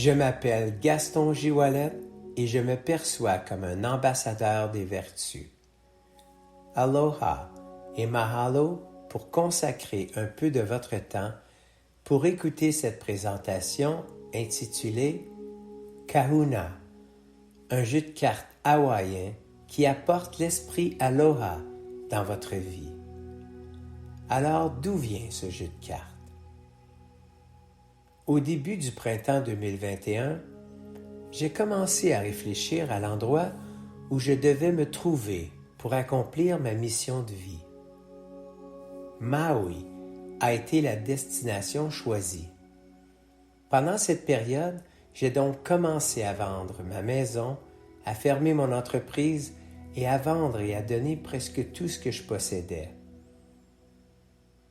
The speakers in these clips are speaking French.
Je m'appelle Gaston Giroualette et je me perçois comme un ambassadeur des vertus. Aloha et mahalo pour consacrer un peu de votre temps pour écouter cette présentation intitulée Kahuna, un jeu de cartes hawaïen qui apporte l'esprit Aloha dans votre vie. Alors, d'où vient ce jeu de cartes? Au début du printemps 2021, j'ai commencé à réfléchir à l'endroit où je devais me trouver pour accomplir ma mission de vie. Maui a été la destination choisie. Pendant cette période, j'ai donc commencé à vendre ma maison, à fermer mon entreprise et à vendre et à donner presque tout ce que je possédais.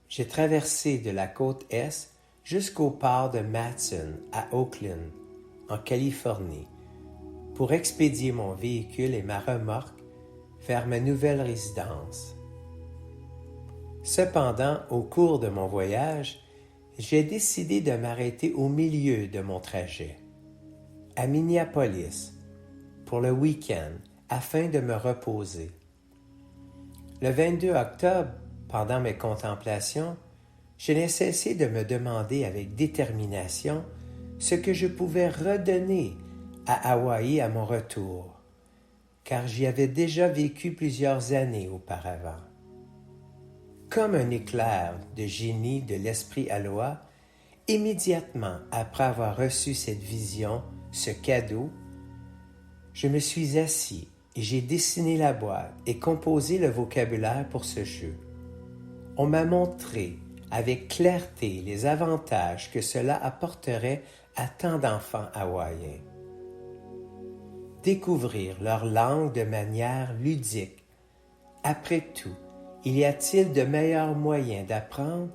J'ai traversé de la côte Est jusqu'au port de Matson à Oakland, en Californie, pour expédier mon véhicule et ma remorque vers ma nouvelle résidence. Cependant, au cours de mon voyage, j'ai décidé de m'arrêter au milieu de mon trajet, à Minneapolis, pour le week-end, afin de me reposer. Le 22 octobre, pendant mes contemplations, je n'ai cessé de me demander avec détermination ce que je pouvais redonner à Hawaï à mon retour, car j'y avais déjà vécu plusieurs années auparavant. Comme un éclair de génie de l'esprit Aloha, immédiatement après avoir reçu cette vision, ce cadeau, je me suis assis et j'ai dessiné la boîte et composé le vocabulaire pour ce jeu. On m'a montré avec clarté les avantages que cela apporterait à tant d'enfants hawaïens. Découvrir leur langue de manière ludique. Après tout, y a-t-il de meilleurs moyens d'apprendre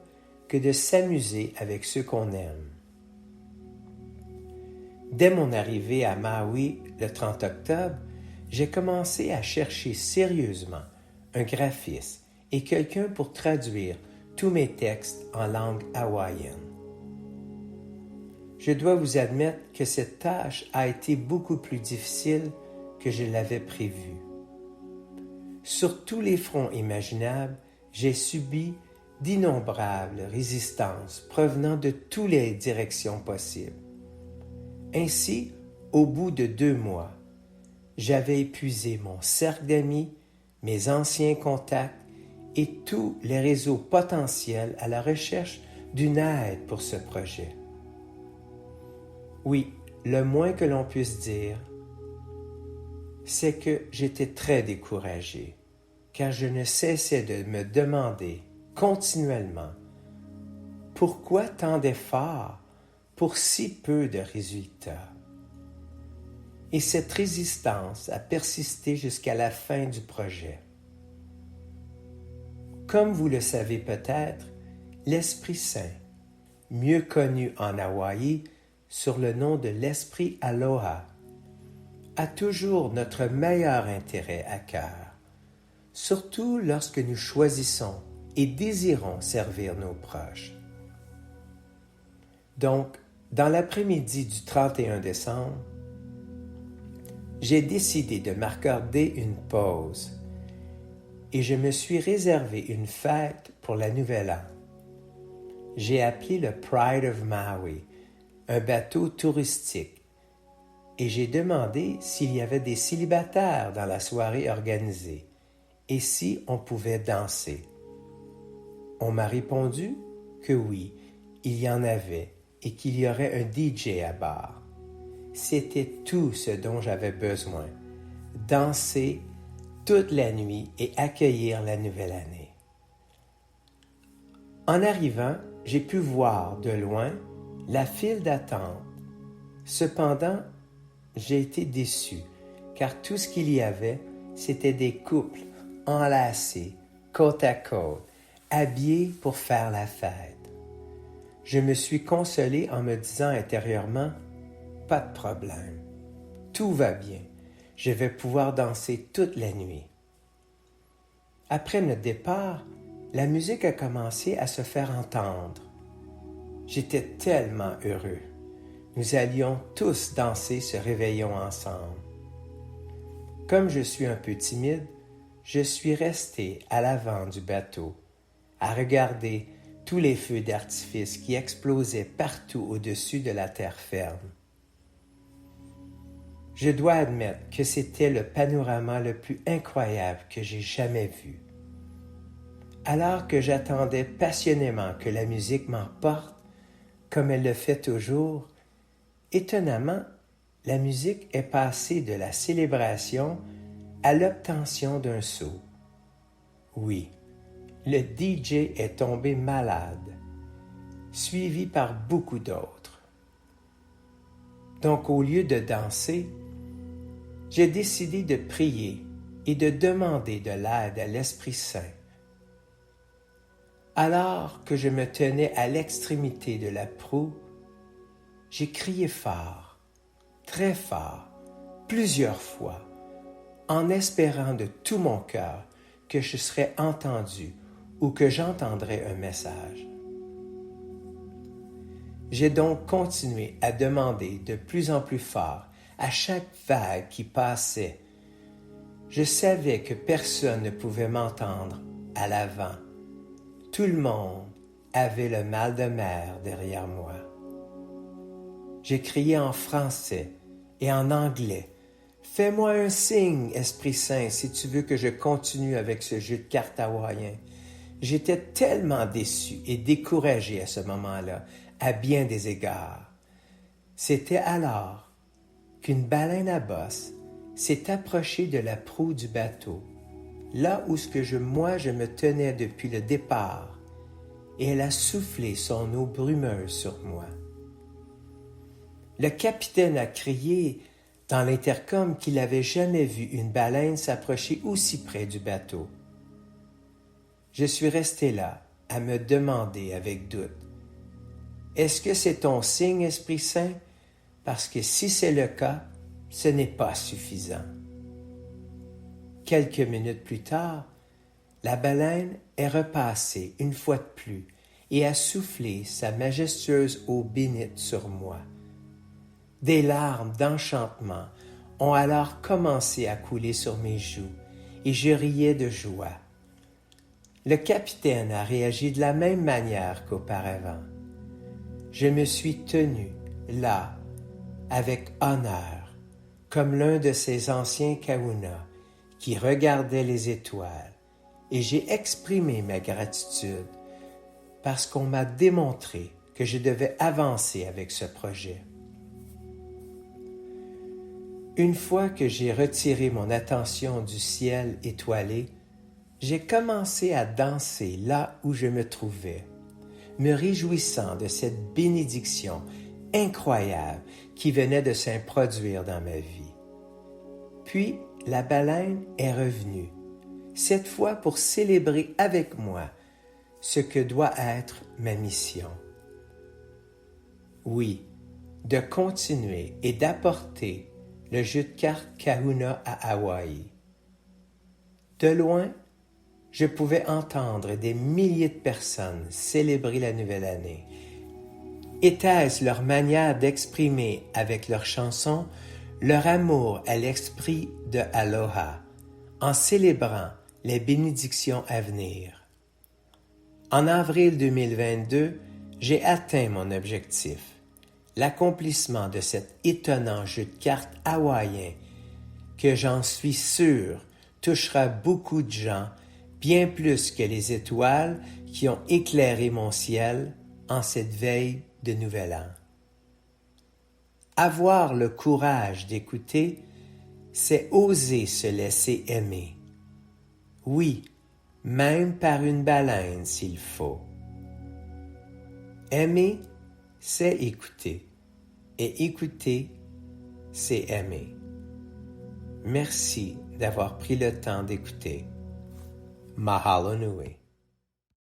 que de s'amuser avec ceux qu'on aime? Dès mon arrivée à Maui le 30 octobre, j'ai commencé à chercher sérieusement un graphiste et quelqu'un pour traduire tous mes textes en langue hawaïenne. Je dois vous admettre que cette tâche a été beaucoup plus difficile que je l'avais prévu. Sur tous les fronts imaginables, j'ai subi d'innombrables résistances provenant de toutes les directions possibles. Ainsi, au bout de 2 mois, j'avais épuisé mon cercle d'amis, mes anciens contacts et tous les réseaux potentiels à la recherche d'une aide pour ce projet. Oui, le moins que l'on puisse dire, c'est que j'étais très découragé, car je ne cessais de me demander continuellement pourquoi tant d'efforts pour si peu de résultats. Et cette résistance a persisté jusqu'à la fin du projet. Comme vous le savez peut-être, l'Esprit Saint, mieux connu en Hawaï sur le nom de l'Esprit Aloha, a toujours notre meilleur intérêt à cœur, surtout lorsque nous choisissons et désirons servir nos proches. Donc, dans l'après-midi du 31 décembre, j'ai décidé de m'accorder une pause et je me suis réservé une fête pour la Nouvelle An. J'ai appelé le Pride of Maui, un bateau touristique, et j'ai demandé s'il y avait des célibataires dans la soirée organisée et si on pouvait danser. On m'a répondu que oui, il y en avait et qu'il y aurait un DJ à bord. C'était tout ce dont j'avais besoin, danser toute la nuit et accueillir la nouvelle année. En arrivant, j'ai pu voir de loin la file d'attente. Cependant, j'ai été déçu, car tout ce qu'il y avait, c'était des couples enlacés, côte à côte, habillés pour faire la fête. Je me suis consolé en me disant intérieurement, pas de problème, tout va bien, je vais pouvoir danser toute la nuit. Après notre départ, la musique a commencé à se faire entendre. J'étais tellement heureux. nous allions tous danser ce réveillon ensemble. Comme je suis un peu timide, je suis resté à l'avant du bateau, à regarder tous les feux d'artifice qui explosaient partout au-dessus de la terre ferme. Je dois admettre que c'était le panorama le plus incroyable que j'ai jamais vu. Alors que j'attendais passionnément que la musique m'emporte, comme elle le fait toujours, étonnamment, la musique est passée de la célébration à l'obtention d'un sceau. Oui, le DJ est tombé malade, suivi par beaucoup d'autres. Donc, au lieu de danser, j'ai décidé de prier et de demander de l'aide à l'Esprit Saint. Alors que je me tenais à l'extrémité de la proue, j'ai crié fort, très fort, plusieurs fois, en espérant de tout mon cœur que je serais entendu ou que j'entendrais un message. J'ai donc continué à demander de plus en plus fort à chaque vague qui passait. Je savais que personne ne pouvait m'entendre à l'avant. Tout le monde avait le mal de mer derrière moi. J'ai crié en français et en anglais. « Fais-moi un signe, Esprit Saint, si tu veux que je continue avec ce jeu de cartes hawaïen. » J'étais tellement déçu et découragé à ce moment-là, à bien des égards. C'était alors qu'une baleine à bosse s'est approchée de la proue du bateau, là où je me tenais depuis le départ, et elle a soufflé son eau brumeuse sur moi. Le capitaine a crié dans l'intercom qu'il n'avait jamais vu une baleine s'approcher aussi près du bateau. Je suis resté là, à me demander avec doute, « Est-ce que c'est ton signe, Esprit Saint? Parce que si c'est le cas, ce n'est pas suffisant. » Quelques minutes plus tard, la baleine est repassée une fois de plus et a soufflé sa majestueuse eau bénite sur moi. Des larmes d'enchantement ont alors commencé à couler sur mes joues et je riais de joie. Le capitaine a réagi de la même manière qu'auparavant. Je me suis tenu là, avec honneur, comme l'un de ces anciens Kahuna qui regardaient les étoiles, et j'ai exprimé ma gratitude parce qu'on m'a démontré que je devais avancer avec ce projet. Une fois que j'ai retiré mon attention du ciel étoilé, j'ai commencé à danser là où je me trouvais, me réjouissant de cette bénédiction incroyable qui venait de s'introduire dans ma vie. Puis, la baleine est revenue, cette fois pour célébrer avec moi ce que doit être ma mission. Oui, de continuer et d'apporter le jeu de cartes Kahuna à Hawaï. De loin, je pouvais entendre des milliers de personnes célébrer la nouvelle année. Était-ce leur manière d'exprimer avec leurs chansons leur amour à l'esprit de Aloha, en célébrant les bénédictions à venir? En avril 2022, j'ai atteint mon objectif, l'accomplissement de cet étonnant jeu de cartes hawaïen que j'en suis sûr touchera beaucoup de gens, bien plus que les étoiles qui ont éclairé mon ciel en cette veille de Nouvel An. Avoir le courage d'écouter, c'est oser se laisser aimer. Oui, même par une baleine s'il faut. Aimer, c'est écouter. Et écouter, c'est aimer. Merci d'avoir pris le temps d'écouter. Mahalo nui.